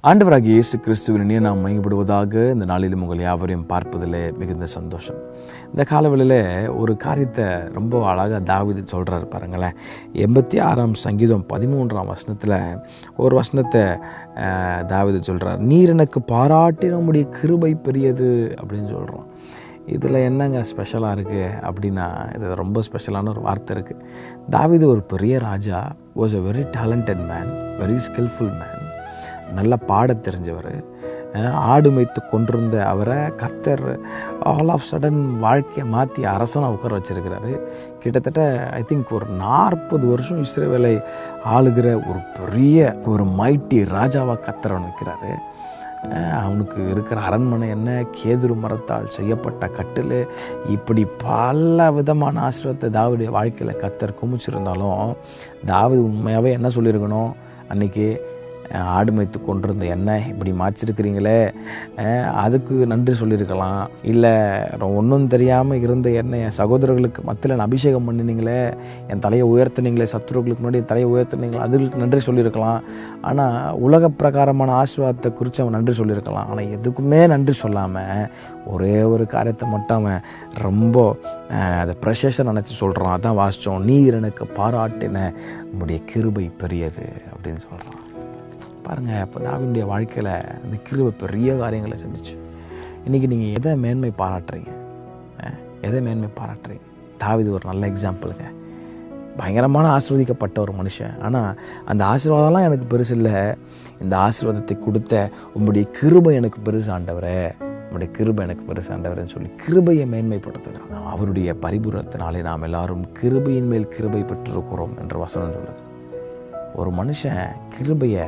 ஆண்டவராகிய இயேசு கிறிஸ்துவின் இனிய நாம் மகிமைப்படுவதாக இந்த நாளிலும் உங்கள் யாவரையும் பார்ப்பதில் மிகுந்த சந்தோஷம். இந்த காலவெளியில் ஒரு காரியத்தை ரொம்ப அழகாக தாவீது சொல்கிறார் பாருங்களேன். 86ஆம் சங்கீதம் 13ஆம் வசனத்தில் ஒரு வசனத்தை தாவீது சொல்கிறார். நீர் எனக்கு பாராட்டின உம்முடைய கிருபை பெரியது அப்படின்னு சொல்கிறோம். இதில் என்னங்க ஸ்பெஷலாக இருக்குது அப்படின்னா, இது ரொம்ப ஸ்பெஷலான ஒரு வார்த்தை இருக்குது. தாவீது ஒரு பெரிய ராஜா, was a very talented man, very skillful man, நல்ல பாட தெரிஞ்சவர். ஆடு மேய்த்து கொண்டிருந்த அவரை கர்த்தர் ஆல் ஆஃப் சடன் வாழ்க்கையை மாற்றி அரசனாக உட்கார வச்சிருக்கிறாரு. கிட்டத்தட்ட ஐ திங்க் ஒரு 40 வருஷம் இஸ்ரவேலை ஆளுகிற ஒரு பெரிய ஒரு மைட்டி ராஜாவாக கர்த்தர் நிற்கிறாரு. அவனுக்கு இருக்கிற அரண்மனை என்ன, கேதுரு மரத்தால் செய்யப்பட்ட கட்டில், இப்படி பல விதமான ஆசீர்வாதத்தை தாவீதுடைய வாழ்க்கையில் கர்த்தர் குமிச்சிருந்தாலும், தாவீது உண்மையாகவே என்ன சொல்லியிருக்கணும்? அன்றைக்கி ஆடு மேய்த்து கொண்டிருந்த எண்ணெய் இப்படி மாய்ச்சிருக்கிறீங்களே, அதுக்கு நன்றி சொல்லியிருக்கலாம். இல்லை ஒன்றும் தெரியாமல் இருந்த எண்ணெய் என் சகோதரர்களுக்கு மத்தியில் அபிஷேகம் பண்ணினீங்களே, என் தலையை உயர்த்தினீங்களே, சத்துருக்களுக்கு முன்னாடி என் தலையை உயர்த்தினீங்களே, அதுக்கு நன்றி சொல்லியிருக்கலாம். ஆனால் உலக பிரகாரமான ஆசீர்வாதத்தை குறித்து அவன் நன்றி சொல்லியிருக்கலாம். ஆனால் எதுக்குமே நன்றி சொல்லாமல் ஒரே ஒரு காரியத்தை மட்டும் அவன் ரொம்ப அதை ப்ரெஷர்ஸை நினச்சி சொல்கிறான். அதான் வாசித்தோம், நீர் எனக்கு பாராட்டின உம்முடைய கிருபை பெரியது அப்படின்னு சொல்கிறான். பாருங்கள், அப்போ தாவீதுடைய வாழ்க்கையில் அந்த கிருபை பெரிய காரியங்களை செஞ்சிச்சு. இன்றைக்கி நீங்கள் எதை மேன்மை பாராட்டுறீங்க? எதை மேன்மை பாராட்டுறீங்க? தாவீது ஒரு நல்ல எக்ஸாம்பிளுங்க. பயங்கரமான ஆசீர்வதிக்கப்பட்ட ஒரு மனுஷன். ஆனால் அந்த ஆசீர்வாதம்லாம் எனக்கு பெருசு இல்லை, இந்த ஆசீர்வாதத்தை கொடுத்த உம்முடைய கிருபை எனக்கு பெருசு ஆண்டவரே, உம்முடைய கிருபை எனக்கு பெருசு ஆண்டவரேன்னு சொல்லி கிருபையை மேன்மைப்படுத்துகிறான். அவருடைய பரிபூரணத்தினாலே நாம் எல்லாரும் கிருபையின் மேல் கிருபை பெற்றிருக்கிறோம் என்று வசனம் சொல்லுது. ஒரு மனுஷன் கிருபையை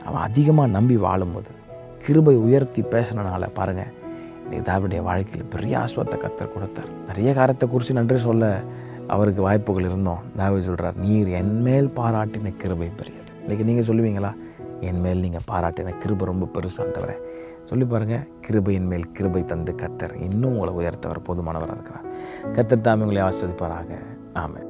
அவன் அதிகமாக நம்பி வாழும்போது, கிருபை உயர்த்தி பேசினால பாருங்கள், இன்றைக்கி தாவீதுடைய வாழ்க்கையில் பெரிய ஆசீர்வாதத்தை கர்த்தர் கொடுத்தார். நிறைய காரியத்தை குறித்து நன்றி சொல்ல அவருக்கு வாய்ப்புகள் இருந்தோம். தாவீது சொல்கிறார், நீர் என்மேல் பாராட்டின கிருபை பெரியது. இன்றைக்கி நீங்கள் சொல்லுவீங்களா, என்மேல் நீங்கள் பாராட்டின கிருபை ரொம்ப பெருசாண்டவரே? சொல்லி பாருங்கள். கிருபையின் மேல் கிருபை தந்து கர்த்தர் இன்னும் உங்களை உயர்த்தவர் போதுமானவராக இருக்கிறார். கர்த்தர் தாமே உங்களை ஆசீர்வதிப்பாராக. ஆமென்.